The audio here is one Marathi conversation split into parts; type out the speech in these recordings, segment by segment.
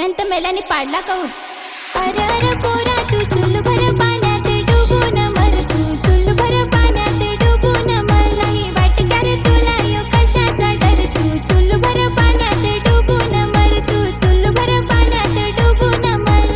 मेल्यानंतर मेल्याने पाडला कहून. अरे अरे पोरा तू चुल भर पाण्यात डुबून मर, तू चुल भर पाण्यात डुबून मर. नाही वाटत रे तुला यो कशाचा डर, तू चुल भर पाण्यात डुबून मर, तू चुल भर पाण्यात डुबून मर.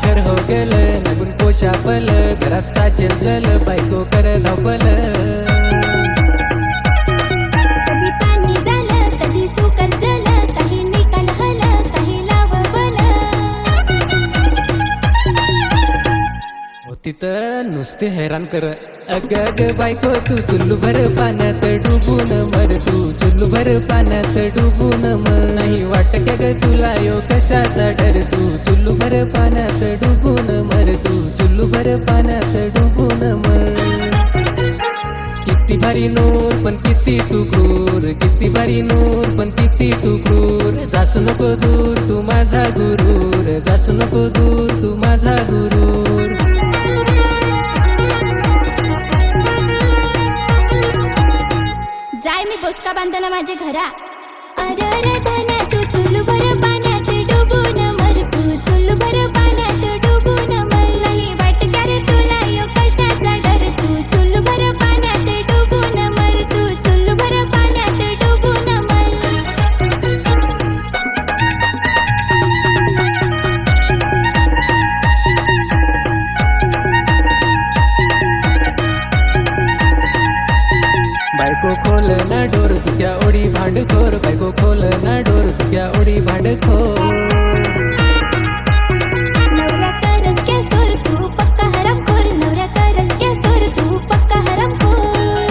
घर हो गेलं नगून पोशापल, घरात साचेल जल बायको कर धावपल. कधी पाणी झालं कधी सुकल जल, काही निकाल हल काही लावबल. होती तर नुसते हैरान कर. अग अग बायको तू चुल्लू भर पाण्यात डुबून मर, तू चुल्लू भर पाण्यात डुबून मर. नाही वाटत ग तुला यो कशाचा डर, तू चुल्लू भर पाण्यात डुबून मर, तू चुल्लू भर पाण्यात डुबून मर. किती भारी नूर पण किती तू क्रूर, किती भारी नूर पण किती तू क्रूर. जासू नको दूर तू माझा गुरूर, जासू नको दूर तू माझा गुरूर. जाय मी बोसका बांधना माझे घरा. अरे अरे धना तू चुल भर पाण्यात डुबून मर, तू चुल भर पाण्यात डुबून मर. नाही वाटत रे तुला यो कशाचा डर, तू चुल भर पाण्यात डुबून मर, तू चुल भर पाण्यात डुबून मर. बायको खोल ना डोर तुझ्या ओढी भांडखोर, बायको खोल ना डोर तुझ्या ओढी भांडखोर. नवऱ्या करस क्या सोर तू पक्का हरामखोर, नवऱ्या करस क्या सोर तू पक्का हरामखोर.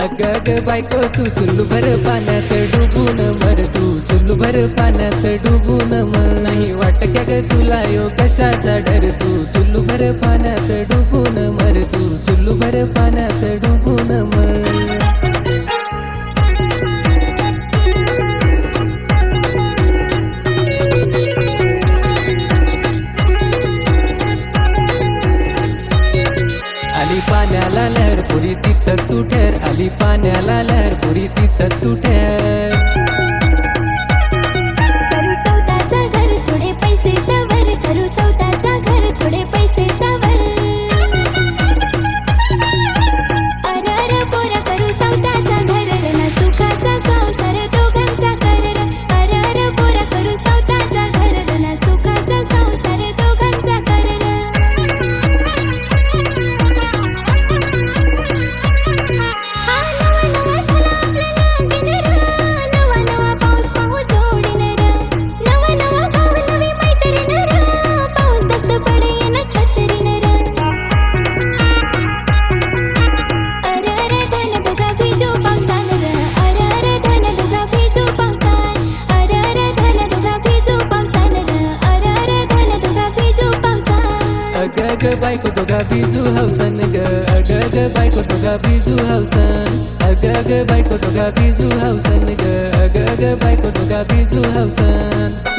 अग अग बायको तू चुल्लू भर पाण्यात डुबून मर, तू चुल्लू भर पाण्यात डुबून मर. नाही वाटत ग तुला यो कशाचा डर, तू चुल्लू भर पाण्यात डुबून मर, तू चुल्लू भर पाण्यात डुबून मर. आली पाण्याला लहर पुरी तिथं तू ठेर, आली पाण्याला लहर पुरी तिथं तू ठेर. करू सौदाचं घर थोडे पैसे सावर, करू सौदाचं घर थोडे पैसे सावर. अरे अरे पोरा करू सौदाचं घर ना सुखाचा संसार दोघांचा कर. अरे अरे पोरा करू सौदाचं घर ना सुखाचा संसार दोघांचा कर. हा नवा नवा झाला आपल्याला गिनर, नवा नवा पाऊस पाहू जोडीनर. नवा नवा भाव नवी मैत्रीणर, पाऊस जास्त पडे ना छत्रीनर. अरे अरे धन दोघा भिजू पावसानर, अरे अरे धन दोघा भिजू पावसान. अरे अरे धन दोघा भिजू पावसानर, अरे अरे धन दोघा भिजू पावसान. अग अग बायको दोघा बिजू हौसन ग, अग अग बायको दोघा बिजू हौसन. अग अग बायको दोघा बिजू हौसन ग, अग अग बायको दोघा बिजू हौसन.